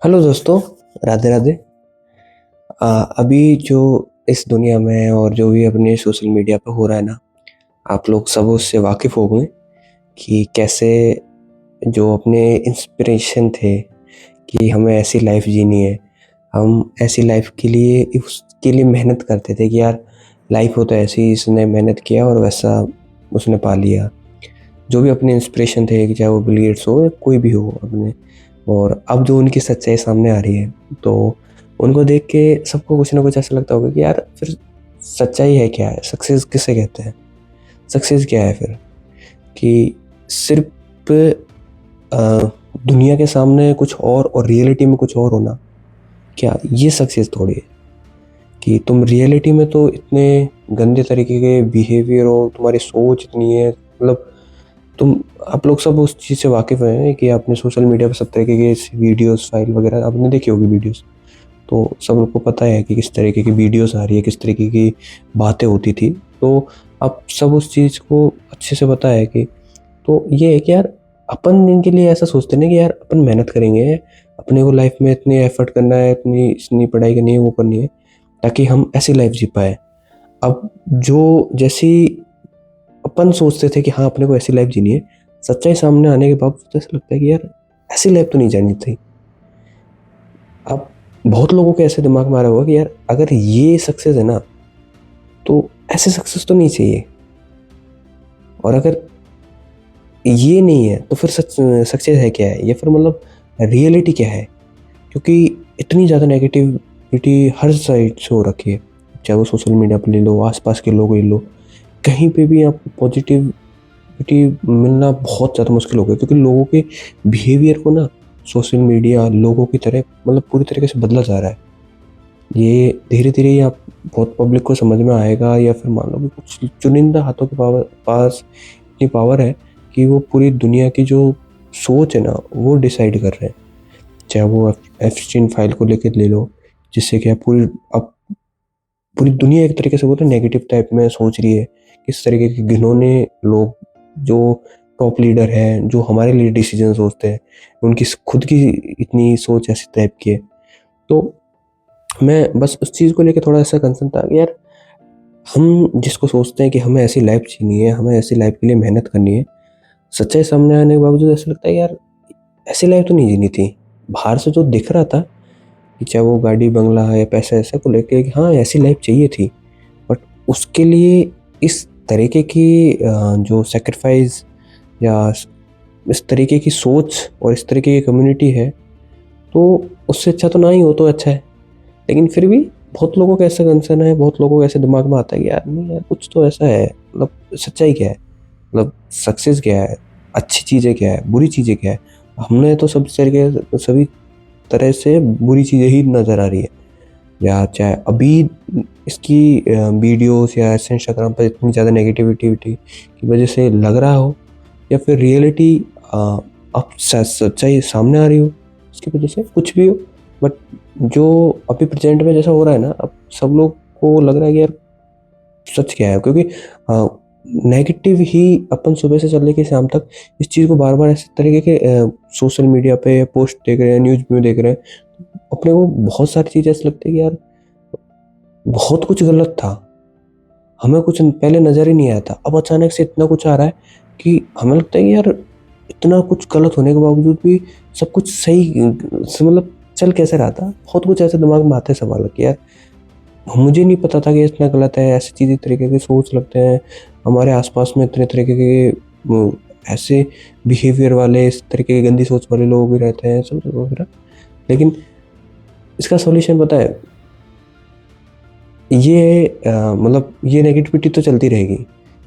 Hello दोस्तों, राधे राधे। अभी जो इस दुनिया में और जो भी अपने सोशल मीडिया पे हो रहा है ना, आप लोग सब उससे वाकिफ़ हो गए कि कैसे जो अपने इंस्पिरेशन थे कि हमें ऐसी लाइफ जीनी है, हम ऐसी लाइफ के लिए उसके लिए मेहनत करते थे कि यार लाइफ हो तो ऐसी, इसने मेहनत किया और वैसा उसने पा लिया। जो भी अपने इंस्पिरेशन थे कि चाहे वो बिल गेट्स हो या कोई भी हो अपने, और अब जो उनकी सच्चाई सामने आ रही है तो उनको देख के सबको कुछ ना कुछ ऐसा लगता होगा कि यार फिर सच्चाई है क्या है, सक्सेस किसे कहते हैं, सक्सेस क्या है फिर, कि सिर्फ दुनिया के सामने कुछ और रियलिटी में कुछ और होना, क्या ये सक्सेस थोड़ी है। कि तुम रियलिटी में तो इतने गंदे तरीके के बिहेवियर हो, तुम्हारी सोच इतनी है, मतलब तुम आप लोग सब उस चीज़ से वाकिफ़ हैं कि आपने सोशल मीडिया पर सब तरीके के वीडियोस फाइल वगैरह आपने देखी होगी वीडियोस, तो सब लोग को पता है कि किस तरीके की वीडियोस आ रही है, किस तरीके की बातें होती थी। तो आप सब उस चीज़ को अच्छे से पता है कि तो ये है कि यार अपन इनके लिए ऐसा सोचते नहीं कि यार अपन मेहनत करेंगे, अपने को लाइफ में इतने एफर्ट करना है, इतनी पढ़ाई करनी है, वो करनी है ताकि हम ऐसी लाइफ जी पाए। अब जो जैसी अपन सोचते थे कि हाँ अपने को ऐसी लाइफ जीनी है, सच्चाई सामने आने के बाद तो ऐसा लगता है कि यार ऐसी लाइफ तो नहीं जानी थी। अब बहुत लोगों के ऐसे दिमाग में आ रहा होगा कि यार अगर ये सक्सेस है ना, तो ऐसे सक्सेस तो नहीं चाहिए, और अगर ये नहीं है तो फिर सक्सेस है क्या है, या फिर मतलब रियलिटी क्या है। क्योंकि इतनी ज़्यादा नेगेटिविटी हर साइड से हो रखी है, चाहे वो सोशल मीडिया पर ले लो, आसपास के लोग ले लो, कहीं पे भी आपको पॉजिटिविटी मिलना बहुत ज़्यादा मुश्किल हो गया, क्योंकि लोगों के बिहेवियर को ना सोशल मीडिया लोगों की तरह मतलब पूरी तरीके से बदला जा रहा है। ये धीरे धीरे ही आप बहुत पब्लिक को समझ में आएगा, या फिर मान लो कि कुछ चुनिंदा हाथों के पास इतनी पावर है कि वो पूरी दुनिया की जो सोच है ना वो डिसाइड कर रहे हैं। चाहे वो एप्स्टीन फाइल को लेकर ले लो, जिससे क्या पूरी अब पूरी दुनिया एक तरीके से बोलते हैं नेगेटिव टाइप में सोच रही है। किस तरीके के घिनौने लोग जो टॉप लीडर हैं, जो हमारे लिए डिसीजन सोचते हैं, उनकी खुद की इतनी सोच ऐसी टाइप की है। तो मैं बस उस चीज़ को लेकर थोड़ा ऐसा कंसर्न था कि यार हम जिसको सोचते हैं कि हमें ऐसी लाइफ जीनी है, हमें ऐसी लाइफ के लिए मेहनत करनी है, सच्चाई सामने आने के बावजूद ऐसा लगता है यार ऐसी लाइफ तो नहीं जीनी थी। बाहर से जो दिख रहा था कि चाहे वो गाड़ी बंगला है या पैसा ऐसा को लेके कि हाँ ऐसी लाइफ चाहिए थी, बट उसके लिए इस तरीके की जो सेक्रीफाइस या इस तरीके की सोच और इस तरीके की कम्युनिटी है, तो उससे अच्छा तो ना ही हो तो अच्छा है। लेकिन फिर भी बहुत लोगों का ऐसा कंसर्न है, बहुत लोगों को ऐसे दिमाग में आता है कि यार नहीं यार कुछ तो ऐसा है, मतलब सच्चाई क्या है, मतलब सक्सेस क्या है, अच्छी चीज़ें क्या है, बुरी चीज़ें क्या है। हमने तो सब तरीके सभी तरह से बुरी चीज़ें ही नज़र आ रही है, या चाहे अभी इसकी वीडियोस या ऐसे इंस्टाग्राम पर इतनी ज़्यादा नेगेटिविटी की वजह से लग रहा हो, या फिर रियलिटी अब सच्चाई सामने आ रही हो इसकी वजह से, कुछ भी हो। बट जो अभी प्रेजेंट में जैसा हो रहा है ना, अब सब लोग को लग रहा है कि यार सच क्या है, क्योंकि नेगेटिव ही अपन सुबह से चल लेके शाम तक इस चीज़ को बार बार ऐसे तरीके के सोशल मीडिया पे पोस्ट देख रहे हैं, न्यूज़ में देख रहे हैं, अपने को बहुत सारी चीज़ें ऐसे लगती है कि यार बहुत कुछ गलत था, हमें कुछ पहले नज़र ही नहीं आया था, अब अचानक से इतना कुछ आ रहा है कि हमें लगता है कि यार इतना कुछ गलत होने के बावजूद भी सब कुछ सही मतलब चल कैसे रहा था। बहुत कुछ ऐसे दिमाग में आते सवाल कि यार मुझे नहीं पता था कि इतना गलत है, ऐसी चीज़ें तरीके की सोच लगते हैं, हमारे आसपास में इतने तरीके के ऐसे बिहेवियर वाले, इस तरीके की गंदी सोच वाले लोग भी रहते हैं सब वगैरह। लेकिन इसका सॉल्यूशन पता है, ये मतलब ये नेगेटिविटी तो चलती रहेगी,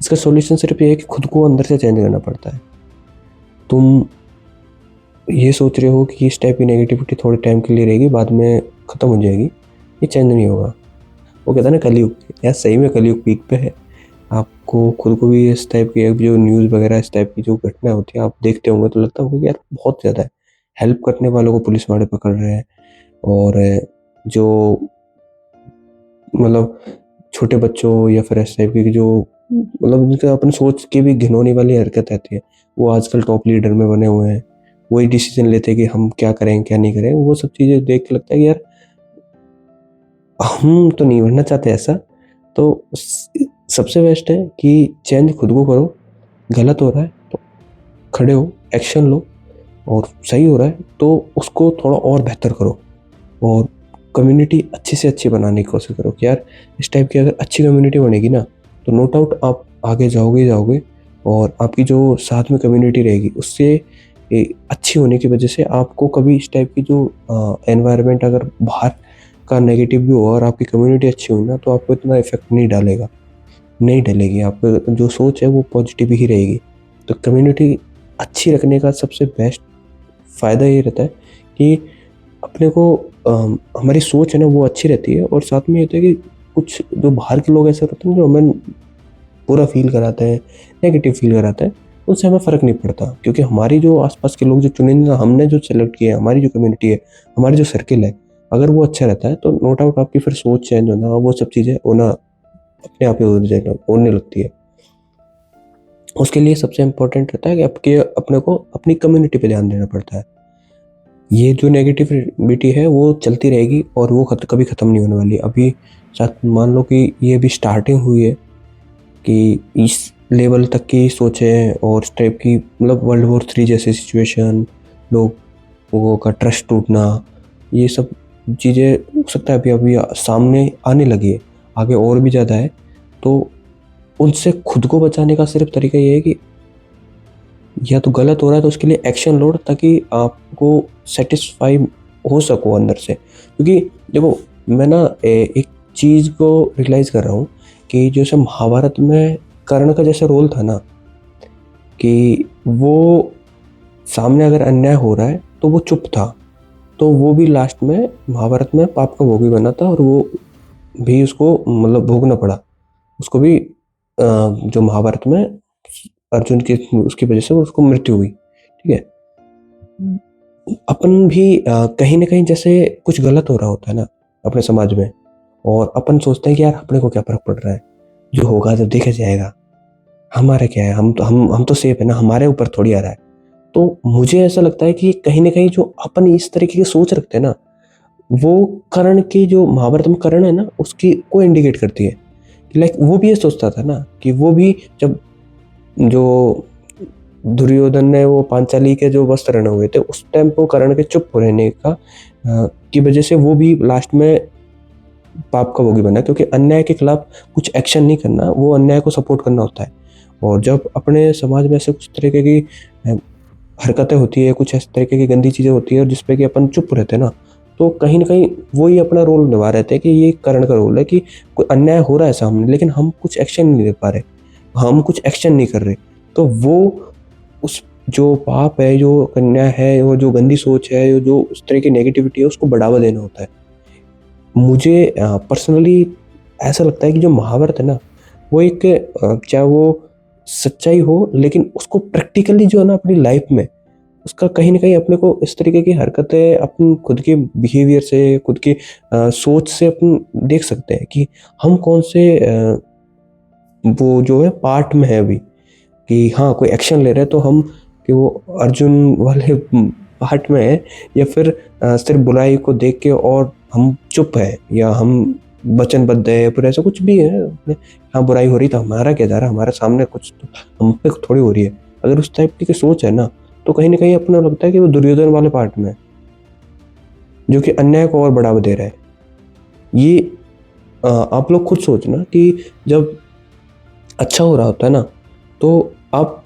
इसका सॉल्यूशन सिर्फ ये है कि खुद को अंदर से चेंज करना पड़ता है। तुम ये सोच रहे हो कि इस टाइप की नेगेटिविटी थोड़े टाइम के लिए रहेगी, बाद में ख़त्म हो जाएगी, ये चेंज नहीं होगा। वो कहता है ना कलयुग, यार सही में कलयुग पीक पे है। आपको खुद को भी इस टाइप की जो न्यूज़ वगैरह इस टाइप की जो घटना होती है आप देखते होंगे तो लगता होगा कि यार बहुत ज़्यादा है। हेल्प करने वालों को पुलिस वाले पकड़ रहे हैं, और जो मतलब छोटे बच्चों या फिर इस टाइप की जो मतलब जिनका अपन सोच के भी घिनौनी वाली हरकत रहती है, वो आजकल टॉप लीडर में बने हुए हैं। वही डिसीजन लेते हैं कि हम क्या करें क्या नहीं करें। वो सब चीज़ें देख के लगता है कि यार हम तो नहीं बनना चाहते ऐसा। तो सबसे बेस्ट है कि चेंज खुद को करो। गलत हो रहा है तो खड़े हो, एक्शन लो, और सही हो रहा है तो उसको थोड़ा और बेहतर करो, और कम्युनिटी अच्छी से अच्छी बनाने की कोशिश करो कि यार इस टाइप की अगर अच्छी कम्युनिटी बनेगी ना, तो नो डाउट आप आगे जाओगे ही जाओगे। और आपकी जो साथ में कम्युनिटी रहेगी उससे अच्छी होने की वजह से आपको कभी इस टाइप की जो एनवायरनमेंट अगर बाहर का नेगेटिव भी हुआ और आपकी कम्युनिटी अच्छी हुई ना, तो आपको इतना इफेक्ट नहीं डालेगा, नहीं डलेगी। आपकी जो सोच है वो पॉजिटिव ही रहेगी। तो कम्युनिटी अच्छी रखने का सबसे बेस्ट फ़ायदा ये रहता है कि अपने को हमारी सोच है ना वो अच्छी रहती है, और साथ में ये होता है कि कुछ जो बाहर के लोग ऐसे होते हैं जो हमें बुरा फील कराते हैं, नेगेटिव फील कराते हैं, उनसे हमें फ़र्क नहीं पड़ता, क्योंकि हमारी जो आसपास के लोग जो चुनिंदा हमने जो सेलेक्ट किए हैं, हमारी जो कम्युनिटी है, हमारी जो सर्किल है, अगर वो अच्छा रहता है तो नो डाउट आपकी फिर सोच चेंज होना, वो सब चीज़ें होना अपने आप ही होने लगती है। उसके लिए सबसे इम्पोर्टेंट रहता है कि अपने को अपनी कम्युनिटी पे ध्यान देना पड़ता है। ये जो नेगेटिविटी है वो चलती रहेगी और वो कभी ख़त्म नहीं होने वाली। अभी शायद मान लो कि ये अभी स्टार्टिंग हुई है कि इस लेवल तक की सोचें और इस टाइप की, मतलब वर्ल्ड वॉर 3 जैसी सिचुएशन, लोगों का ट्रस्ट टूटना, ये सब चीज़ें हो सकता है अभी अभी सामने आने लगी है, आगे और भी ज़्यादा है। तो उनसे खुद को बचाने का सिर्फ तरीका ये है कि या तो गलत हो रहा है तो उसके लिए एक्शन लो, ताकि आपको सेटिस्फाई हो सको अंदर से। क्योंकि देखो मैं ना एक चीज़ को रियलाइज़ कर रहा हूँ कि जैसे महाभारत में कर्ण का जैसा रोल था ना, कि वो सामने अगर अन्याय हो रहा है तो वो चुप था, तो वो भी लास्ट में महाभारत में पाप का भोगी बना था, और वो भी उसको मतलब भोगना पड़ा उसको भी। जो महाभारत में अर्जुन की उसकी वजह से उसको मृत्यु हुई, ठीक है। अपन भी कहीं ना कहीं जैसे कुछ गलत हो रहा होता है ना अपने समाज में, और अपन सोचते हैं कि यार अपने को क्या फर्क पड़ रहा है, जो होगा जब देखा जाएगा, हमारा क्या है, हम तो सेफ है ना, हमारे ऊपर थोड़ी आ रहा है। तो मुझे ऐसा लगता है कि कहीं ना कहीं जो अपन इस तरीके की सोच रखते हैं ना, वो कर्ण की जो महाभारत में कर्ण है ना उसकी को इंडिकेट करती है। लाइक वो भी ये सोचता था ना कि वो भी जब जो दुर्योधन ने वो पांचाली के जो वस्त्र रहने हुए थे उस टाइम पे कर्ण के चुप रहने का की वजह से वो भी लास्ट में पाप का भोगी बना, क्योंकि अन्याय के खिलाफ कुछ एक्शन नहीं करना, वो अन्याय को सपोर्ट करना होता है। और जब अपने समाज में ऐसे कुछ तरीके की हरकतें होती है, कुछ इस तरीके की गंदी चीज़ें होती है और जिसपे कि अपन चुप रहते हैं ना, तो कहीं न कहीं वो ही अपना रोल निभा रहे थे कि ये कर्ण का रोल है कि कोई अन्याय हो रहा है सामने, लेकिन हम कुछ एक्शन नहीं ले पा रहे, हम कुछ एक्शन नहीं कर रहे। तो वो उस जो पाप है, जो अन्याय है, वो जो गंदी सोच है, जो उस तरह की नेगेटिविटी है, उसको बढ़ावा देना होता है। मुझे पर्सनली ऐसा लगता है कि जो महाभारत है ना, वो एक चाहे वो सच्चाई हो, लेकिन उसको प्रैक्टिकली जो है ना अपनी लाइफ में उसका कहीं न कहीं अपने को इस तरीके की हरकतें अपन खुद के बिहेवियर से, खुद की सोच से अपन देख सकते हैं कि हम कौन से वो जो है पार्ट में है अभी, कि हाँ, कोई एक्शन ले रहे हैं तो हम कि वो अर्जुन वाले पार्ट में है, या फिर सिर्फ़ बुराई को देख के और हम चुप हैं, या हम वचनबद्ध है, या फिर ऐसा कुछ भी है अपने, हाँ, बुराई हो रही तो हमारा क्या जा रहा है, हमारे सामने कुछ तो हम पे थोड़ी हो रही है। अगर उस टाइप की सोच है ना, तो कहीं न कहीं अपना लगता है कि वो दुर्योधन वाले पार्ट में है, जो कि अन्याय को और बढ़ावा दे रहा है। ये आप लोग खुद सोचना कि जब अच्छा हो रहा होता है ना, तो आप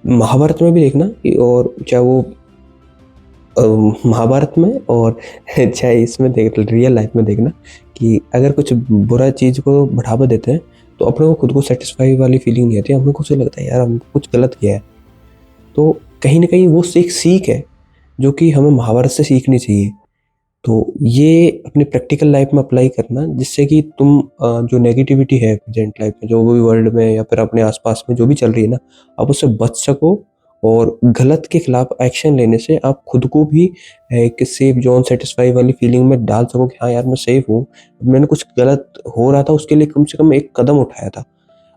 महाभारत में भी देखना कि, और चाहे वो अ, महाभारत में, और चाहे इसमें देख रियल लाइफ में देखना कि अगर कुछ बुरा चीज़ को बढ़ावा देते हैं तो अपने को खुद को सेटिस्फाई वाली फीलिंग नहीं आती, हमें कुछ लगता है यार हम कुछ गलत किया है। तो कहीं न कहीं वो एक सीख है जो कि हमें महाभारत से सीखनी चाहिए। तो ये अपनी प्रैक्टिकल लाइफ में अप्लाई करना, जिससे कि तुम जो नेगेटिविटी है प्रेजेंट लाइफ में, जो भी वर्ल्ड में या फिर अपने आसपास में जो भी चल रही है ना, आप उससे बच सको, और गलत के खिलाफ एक्शन लेने से आप खुद को भी एक सेफ जोन, सेटिस्फाई वाली फीलिंग में डाल सको कि हाँ यार मैं सेफ हूँ, मैंने कुछ गलत हो रहा था उसके लिए कम से कम एक कदम उठाया था।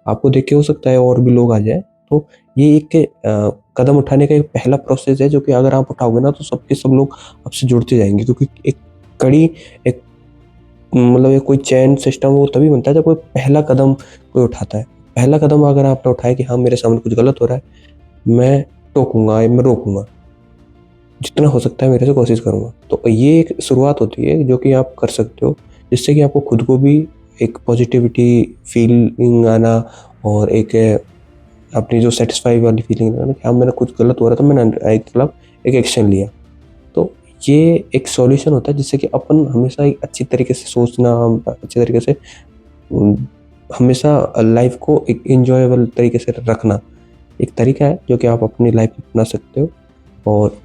आपको देख के हो सकता है और भी लोग आ जाए, तो ये एक कदम उठाने का एक पहला प्रोसेस है, जो कि अगर आप उठाओगे ना तो सब के सब लोग आपसे जुड़ते जाएँगे, क्योंकि एक कड़ी एक मतलब ये कोई चैन सिस्टम वो तभी बनता है जब कोई पहला कदम कोई उठाता है। पहला कदम अगर आपने उठाया कि हाँ, मेरे सामने कुछ गलत हो रहा है, मैं टोकूँगा या मैं रोकूँगा। जितना हो सकता है मेरे से कोशिश करूँगा। तो ये एक शुरुआत होती है जो कि आप कर सकते हो, जिससे कि आपको खुद को भी एक पॉजिटिविटी फीलिंग आना और एक अपनी जो सैटिस्फाई वाली फीलिंग आना कि हाँ, मेरा कुछ गलत हो रहा था, मैंने अन्याय के खिलाफ एक एक्शन लिया। तो ये एक सॉल्यूशन होता है जिससे कि अपन हमेशा एक अच्छी तरीके से सोचना, अच्छे तरीके से उम, हमेशा लाइफ़ को एक एन्जॉयबल तरीके से रखना, एक तरीका है जो कि आप अपनी लाइफ़ में अपना सकते हो। और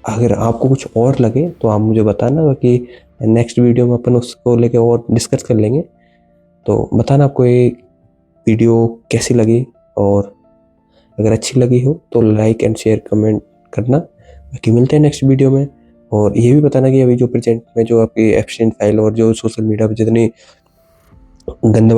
अगर आपको कुछ और लगे तो आप मुझे बताना, बाकी नेक्स्ट वीडियो में अपन उसको लेके और डिस्कस कर लेंगे। तो बताना आपको ये वीडियो कैसी लगी, और अगर अच्छी लगी हो तो लाइक एंड शेयर कमेंट करना। बाकी मिलते हैं नेक्स्ट वीडियो में। और ये भी बताना कि अभी जो प्रेजेंट में जो आपकी एप्सन फाइल और जो सोशल मीडिया पे जितनी गंदे